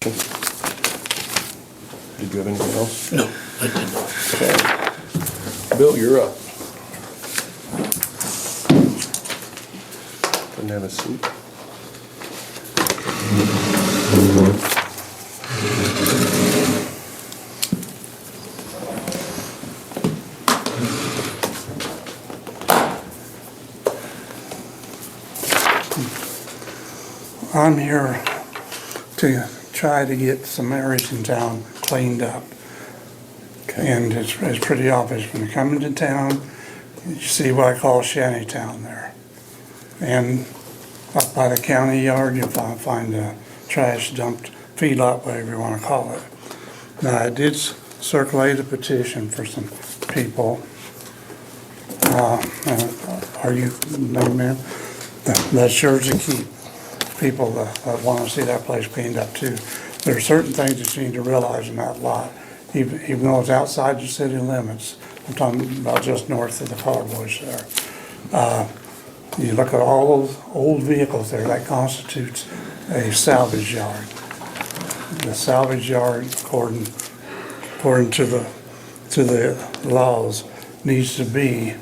Did you have anything else? No, I did not. Okay. Bill, you're up. Can I have a seat? I'm here to try to get some areas in town cleaned up. Okay. And it's pretty obvious when you come into town, you see what I call shanty town there. And up by the county yard, you'll find a trash dumped feedlot, whatever you want to call it. Now, I did circulate a petition for some people. Are you, no ma'am? That's yours to keep. People that want to see that place cleaned up too. There are certain things that you need to realize in that lot, even though it's outside the city limits. I'm talking about just north of the Carboys there. You look at all those old vehicles there, that constitutes a salvage yard. The salvage yard, according to the laws, needs to be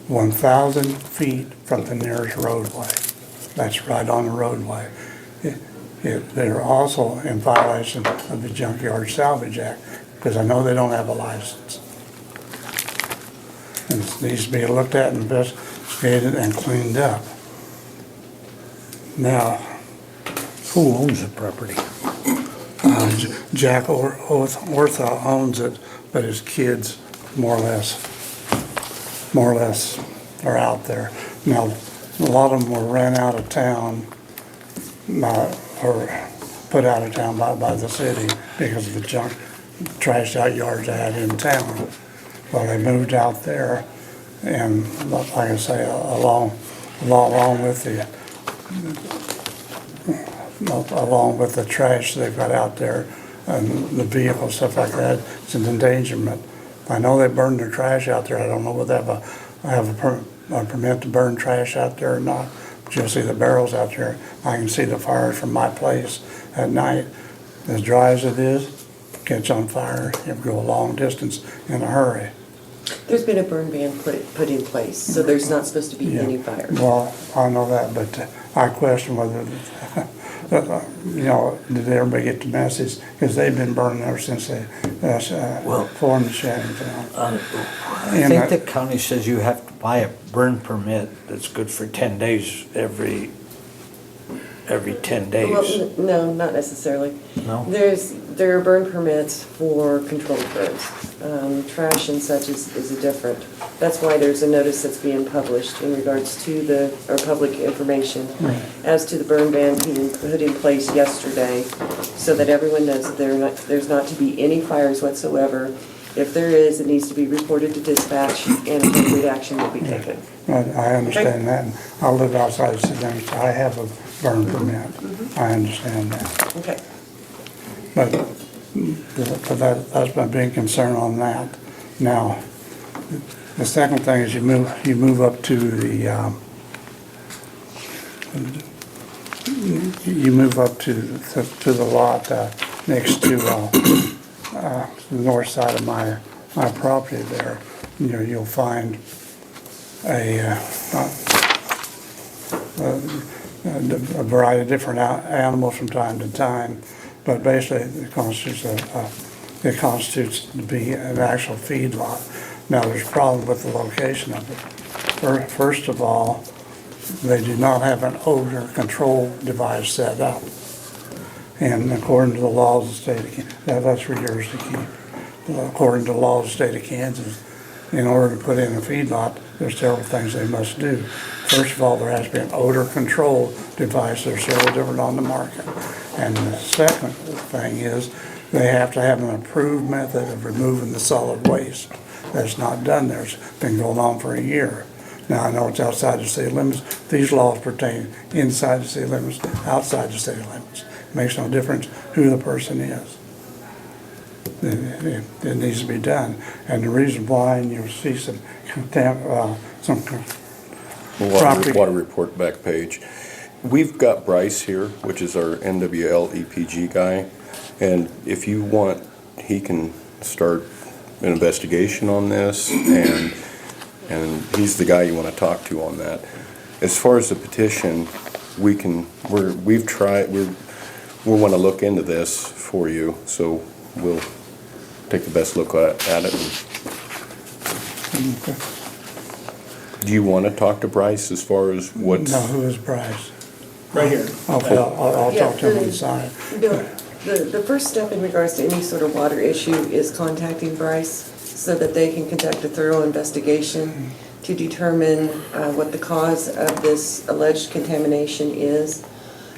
1,000 feet from the nearest roadway. That's right on the roadway. They're also in violation of the Junkyard Salvage Act, because I know they don't have a license. And it needs to be looked at and investigated and cleaned up. Now, Who owns the property? Jack Ortha owns it, but his kids more or less are out there. Now, a lot of them were ran out of town, or put out of town by the city because of the junk, trashed out yards they had in town. Well, they moved out there, and like I say, along with the trash they've got out there and the vehicles, stuff like that, it's an endangerment. I know they burn their trash out there. I don't know whether they have a permit to burn trash out there or not. But you'll see the barrels out there. I can see the fires from my place at night. As dry as it is, catch on fire, you have to go a long distance in a hurry. There's been a burn ban put in place, so there's not supposed to be Yeah. any fire. Well, I know that, but I question whether, did everybody get the message? Because they've been burning ever since they formed the shanty town. I think the county says you have to buy a burn permit that's good for 10 days every 10 days. Well, no, not necessarily. No? There are burn permits for controlled burns. Trash and such is a different. That's why there's a notice that's being published in regards to our public information as to the burn ban being put in place yesterday, so that everyone knows that there's not to be any fires whatsoever. If there is, it needs to be reported to dispatch and appropriate action will be taken. I understand that, and I live outside the city limits. I have a burn permit. I understand that. Okay. But that's my big concern on that. Now, the second thing is you move up to the lot next to the north side of my property there. You'll find a variety of different animals from time to time, but basically it constitutes to be an actual feedlot. Now, there's a problem with the location of it. First of all, they do not have an odor control device set up. And according to the laws of the state of Kansas, that's for yours to keep. According to the laws of the state of Kansas, in order to put in a feedlot, there's several things they must do. First of all, there has to be an odor control device. There's several different on the market. And the second thing is they have to have an approved method of removing the solid waste. That's not done there. It's been going on for a year. Now, I know it's outside the city limits. These laws pertain inside the city limits, outside the city limits. It makes no difference who the person is. It needs to be done. And the reason why, and you'll see some property. Water report back page. We've got Bryce here, which is our NWL EPG guy. And if you want, he can start an investigation on this, and he's the guy you want to talk to on that. As far as the petition, we'll want to look into this for you, so we'll take the best look at it. Okay. Do you want to talk to Bryce as far as what's? Now, who is Bryce? Right here. Okay, I'll Yeah, talk to him on the side. Bill, the first step in regards to any sort of water issue is contacting Bryce so that they can conduct a thorough investigation to determine what the cause of this alleged contamination is.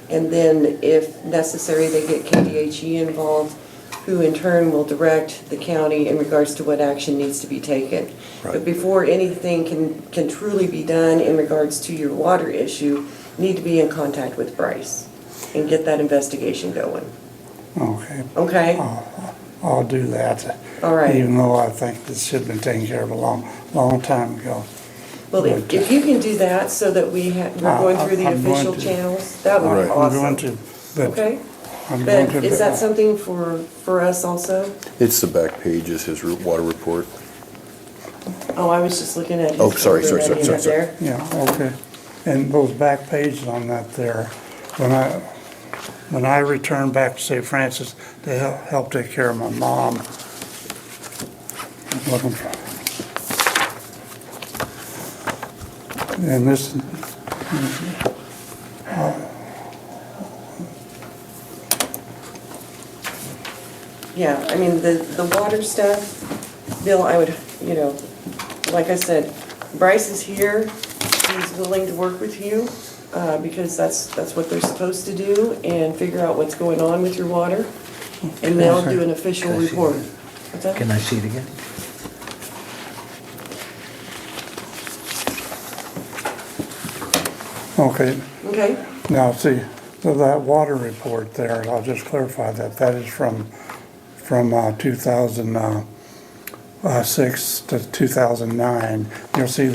And then, if necessary, they get KDHE involved, who in turn will direct the county in regards to what action needs to be taken. Right. But before anything can truly be done in regards to your water issue, you need to be in contact with Bryce and get that investigation going. Okay. Okay? I'll do that. All right. Even though I think this should have been taken care of a long time ago. Well, if you can do that so that we're going through the I'm going official to. channels, that would Right. be I'm awesome. going to, but Okay? I'm going But to. is that something for us also? It's the back page, is his water report. Oh, I was just looking at his. Oh, sorry, folder sorry, that he sorry, had sorry. there. Yeah, okay. And those back pages on that there, when I returned back to St. Francis to help take care of my mom, looking for, and this, Yeah, I mean, the water stuff, Bill, I would, like I said, Bryce is here. He's willing to work with you, because that's what they're supposed to do, and figure out what's going on with your water. And they'll do an official Can I see report. it? What's that? Can I see it again? okay. Okay, Now, see, so that water report there, I'll just clarify that is from 2006 to 2009. You'll see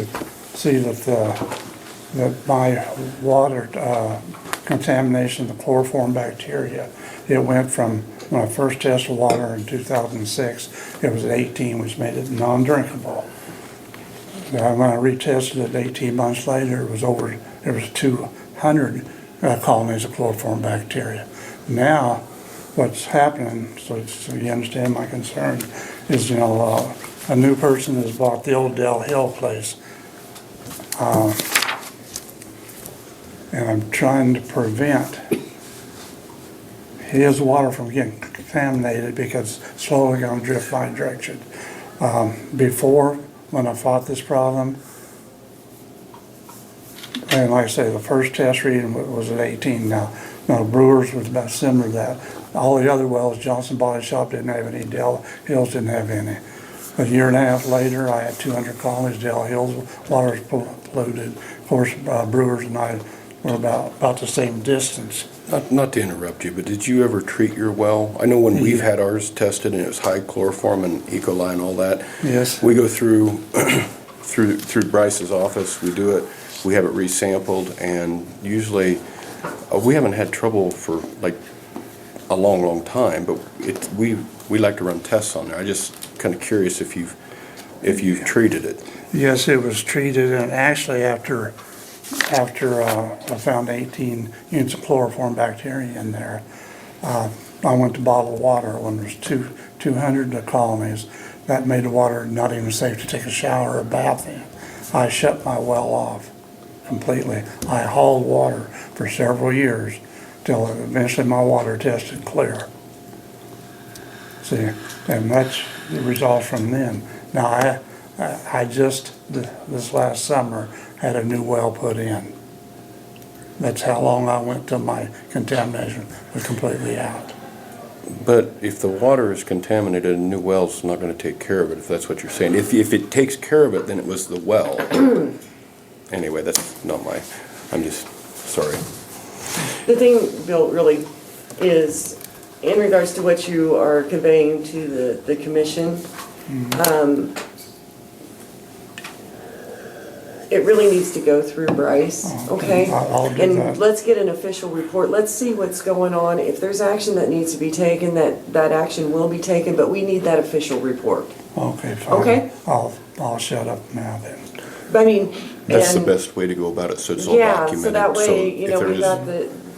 that my water contamination, the chloroform bacteria, it went from, when I first tested water in 2006, it was at 18, which made it non-drinkable. When I retested it 18 months later, it was 200 colonies of chloroform bacteria. Now, what's happening, so you understand my concern, is, a new person has bought the old Dell Hill place. And I'm trying to prevent his water from getting contaminated because it's slowly going to drift my direction. Before, when I fought this problem, and like I say, the first test reading was at 18. Now Brewers was about similar to that. All the other wells, Johnson Body Shop didn't have any, Dell Hills didn't have any. A year and a half later, I had 200 colonies, Dell Hills, water was polluted. Of course, Brewers and I were about the same distance. Not to interrupt you, but did you ever treat your well? I know when we've had ours tested and it was high chloroform and E. coli and all that. Yes. We go through through Bryce's office, we do it, we have it resampled, and usually we haven't had trouble for like a long time, but we like to run tests on there. I just kind of curious if you've treated it. Yes, it was treated, and actually after I found 18 units of chloroform bacteria in there, I went to bottle water when there was 200 colonies. That made the water not even safe to take a shower or bath in. I shut my well off completely. I hauled water for several years till eventually my water tested clear. See, and that's the result from then. Now, I just, this last summer, had a new well put in. That's how long I went till my contamination was completely out. But if the water is contaminated, a new well's not going to take care of it, if that's what you're saying. If it takes care of it, then it was the well. Anyway, that's not I'm just sorry. the thing, Bill, really is, in regards to what you are conveying to the commission, it really needs to go through Bryce, okay? I'll do And that. let's get an official report, let's see what's going on. If there's action that needs to be taken, that action will be taken, but we need that official report. Okay, fine. Okay. I'll shut up now then. I mean, That's the and- best way to go about it, so it's all Yeah, documented. so that way, you if know, there we is- got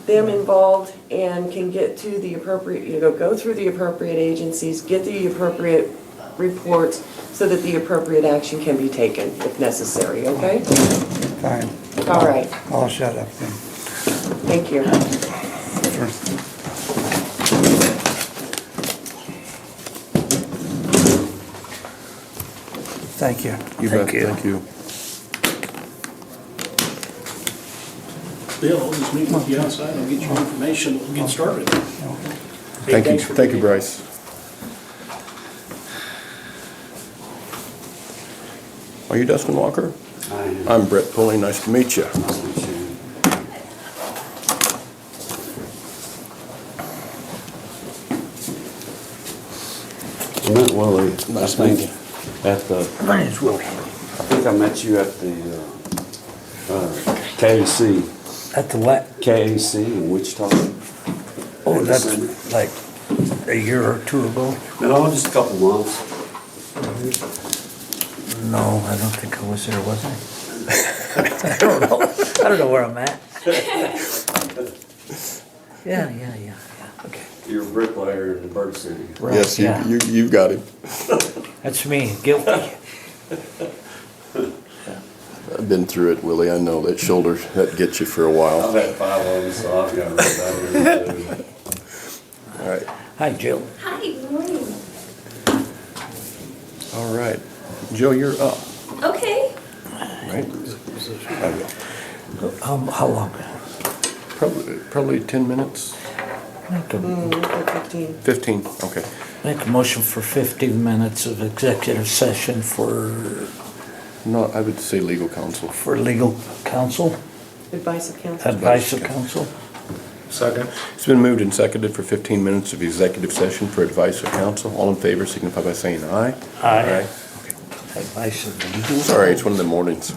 them involved and can get to the appropriate, go through the appropriate agencies, get the appropriate reports so that the appropriate action can be taken if necessary, okay? Fine. All right. I'll shut up then. Thank you. Thank you. You bet, thank you. Bill, I'll just meet with you outside, I'll get your information, we'll get started. Hey, Thank you, thanks for thank you, being here. Bryce. Are you Dustin Walker? I am. I'm Brett Pulley, nice to meet you. Nice to meet you. I met Willie, I think, at the, My name's Willie. I think I met you at the KAC, At the what? KAC in Wichita. Oh, that's like a year or two ago? No, just a couple months. No, I don't think I was there, was I? I don't know. I don't know where I'm at. Yeah, okay. You're a bricklayer in Bird City. Right, Yes, yeah. you've got him. That's me, guilty. I've been through it, Willie, I know that shoulder, that gets you for a while. I've had 5 of them, so I've got it right here. All right, Hi, Jill. Hi, good morning. all right. Joe, you're up, Okay. right? How long? Probably 10 minutes, Make a 15. 15, okay. Make a motion for 15 minutes of executive session for No, I would say legal counsel. legal counsel, Advice of counsel. advice of counsel. Second. It's been moved and seconded for 15 minutes of executive session for advice of counsel. All in favor signify by saying aye. Aye. Okay. Advice of legal. Sorry, it's one of the mornings.